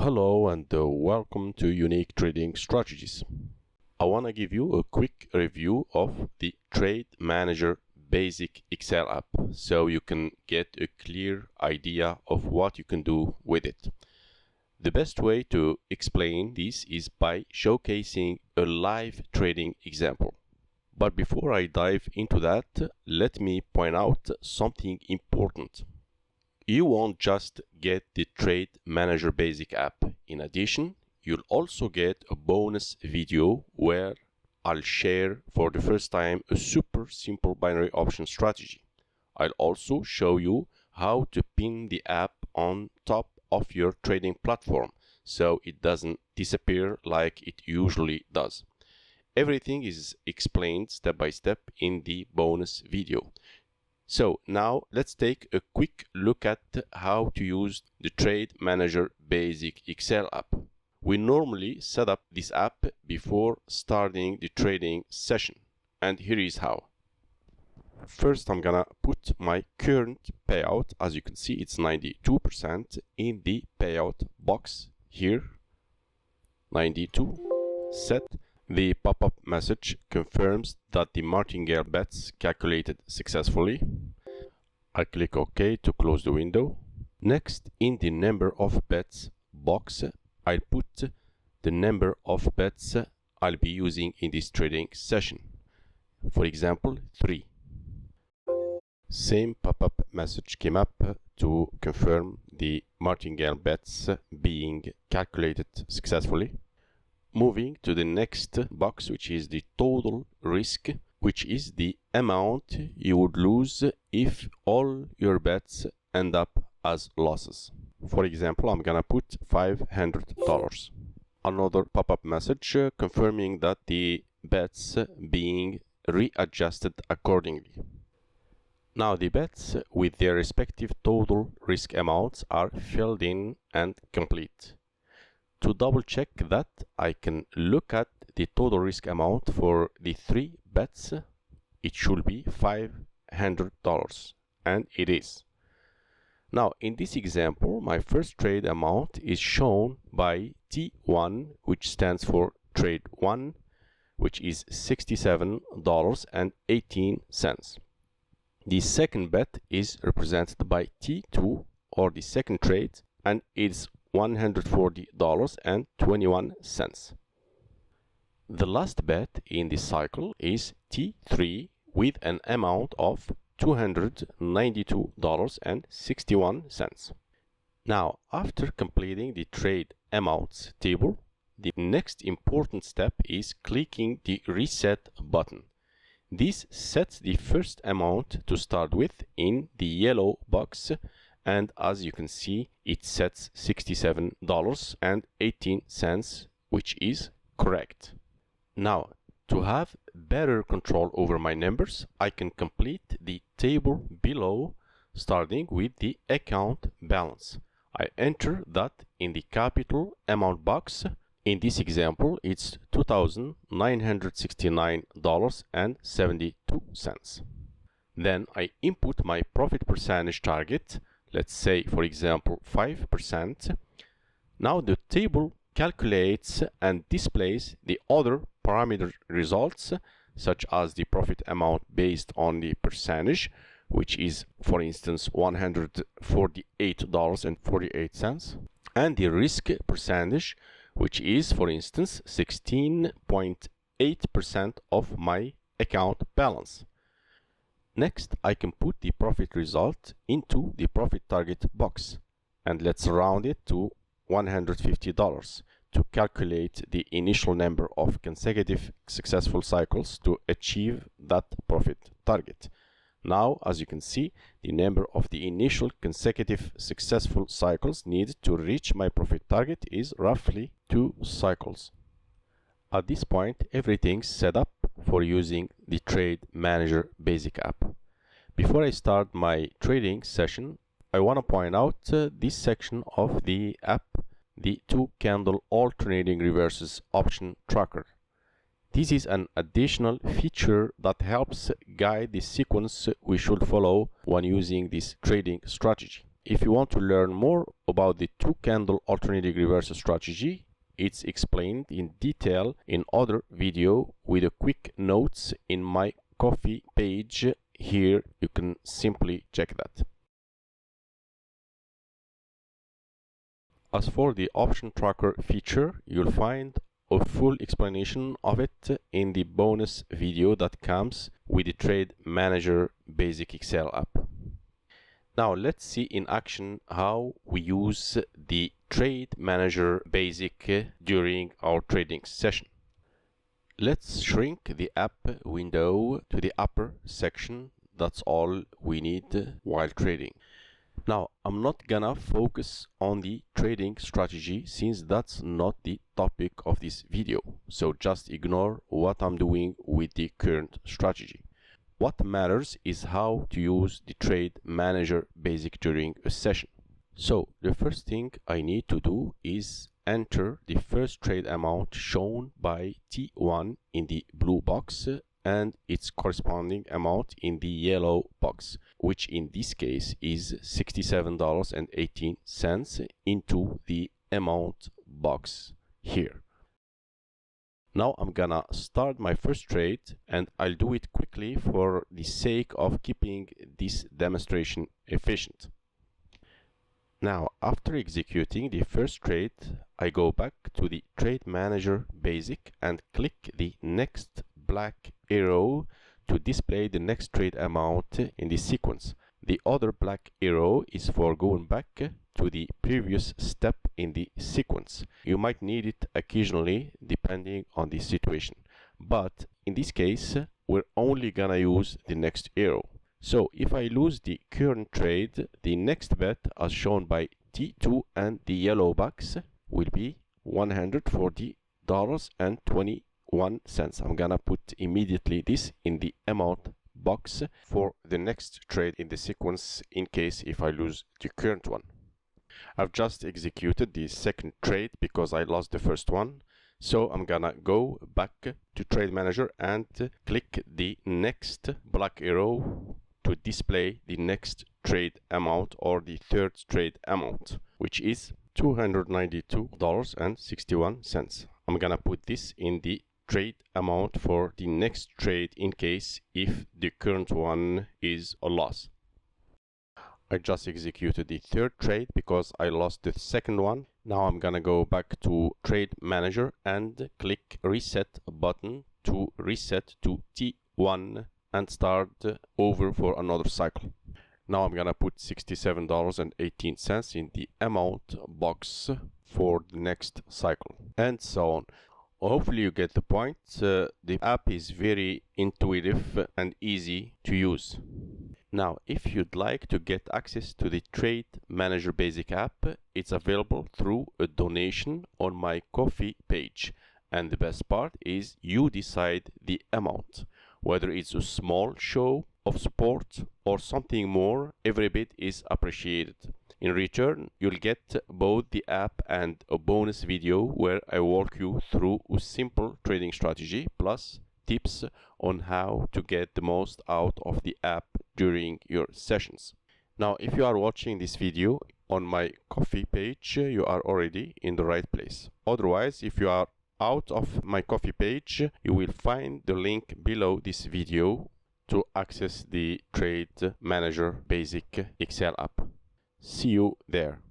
Hello and welcome to Unique Trading Strategies. I want to give you a quick review of the Trade Manager Basic Excel app so you can get a clear idea of what you can do with it. The best way to explain this is by showcasing a live trading example. But before I dive into that, let me point out something important. You won't just get the Trade Manager Basic app. In addition, you'll also get a bonus video where I'll share for the first time a super simple binary option strategy. I'll also show you how to pin the app on top of your trading platform so it doesn't disappear like it usually does. Everything is explained step by step in the bonus video. So now let's take a quick look at how to use the Trade Manager Basic Excel app. We normally set up this app before starting the trading session, and here is how. First, I'm gonna put my current payout. As you can see, it's 92% in the payout box here. 92. Set. The pop-up message confirms that the martingale bets calculated successfully. I click OK to close the window. Next, in the number of bets box, I'll put the number of bets I'll be using in this trading session. For example, 3. Same pop-up message came up to confirm the martingale bets being calculated successfully. Moving to the next box, which is the total risk, which is the amount you would lose if all your bets end up as losses. For example, I'm gonna put $500. Another pop-up message confirming that the bets being readjusted accordingly. Now the bets with their respective total risk amounts are filled in and complete. To double check that, I can look at the total risk amount for the 3 bets. It should be $500, and it is. Now, in this example, my first trade amount is shown by T1, which stands for trade 1, which is $67.18. The second bet is represented by T2, or the second trade, and it's $140.21. The last bet in this cycle is T3 with an amount of $292.61. Now, after completing the trade amounts table, the next important step is clicking the reset button. This sets the first amount to start with in the yellow box, and as you can see, it sets $67.18, which is correct. Now, to have better control over my numbers, I can complete the table below, starting with the account balance. I enter that in the capital amount box. In this example, it's $2,969.72. Then I input my profit percentage target. Let's say, for example, 5%. Now the table calculates and displays the other parameter results, such as the profit amount based on the percentage, which is, for instance, $148.48, and the risk percentage, which is, for instance, 16.8% of my account balance. Next, I can put the profit result into the profit target box, and let's round it to $150 to calculate the initial number of consecutive successful cycles to achieve that profit target. Now, as you can see, the number of the initial consecutive successful cycles needed to reach my profit target is roughly 2 cycles. At this point, everything's set up for using the Trade Manager Basic app. Before I start my trading session, I want to point out this section of the app, the 2-candle alternating reverses option tracker. This is an additional feature that helps guide the sequence we should follow when using this trading strategy. If you want to learn more about the 2-candle alternating reversal strategy, it's explained in detail in other video with a quick notes in my Ko-fi page. Here you can simply check that. As for the option tracker feature, you'll find a full explanation of it in the bonus video that comes with the Trade Manager Basic Excel app. Now let's see in action how we use the Trade Manager Basic during our trading session. Let's shrink the app window to the upper section. That's all we need while trading. Now, I'm not gonna focus on the trading strategy since that's not the topic of this video. So just ignore what I'm doing with the current strategy. What matters is how to use the Trade Manager Basic during a session. So the first thing I need to do is enter the first trade amount shown by T1 in the blue box and its corresponding amount in the yellow box, which in this case is $67.18 into the amount box here. Now I'm gonna start my first trade, and I'll do it quickly for the sake of keeping this demonstration efficient. Now, after executing the first trade, I go back to the Trade Manager Basic and click the next black arrow to display the next trade amount in the sequence. The other black arrow is for going back to the previous step in the sequence. You might need it occasionally depending on the situation, but in this case we're only gonna use the next arrow. So if I lose the current trade, the next bet as shown by T2 and the yellow box will be $140.21. I'm gonna put immediately this in the amount box for the next trade in the sequence in case if I lose the current one. I've just executed the second trade because I lost the first one. So I'm gonna go back to Trade Manager and click the next black arrow to display the next trade amount or the third trade amount, which is $292.61. I'm gonna put this in the trade amount for the next trade in case if the current one is a loss. I just executed the third trade because I lost the second one. Now I'm gonna go back to Trade Manager and click Reset button to reset to T1 and start over for another cycle. Now I'm gonna put $67.18 in the amount box for the next cycle, and so on. Hopefully you get the point. The app is very intuitive and easy to use. Now, if you'd like to get access to the Trade Manager Basic app, it's available through a donation on my Ko-fi page. And the best part is you decide the amount. Whether it's a small show of support or something more, every bit is appreciated. In return, you'll get both the app and a bonus video where I walk you through a simple trading strategy plus tips on how to get the most out of the app during your sessions. Now, if you are watching this video on my Ko-fi page, you are already in the right place. Otherwise, if you are out of my Ko-fi page, you will find the link below this video to access the Trade Manager Basic Excel app. See you there.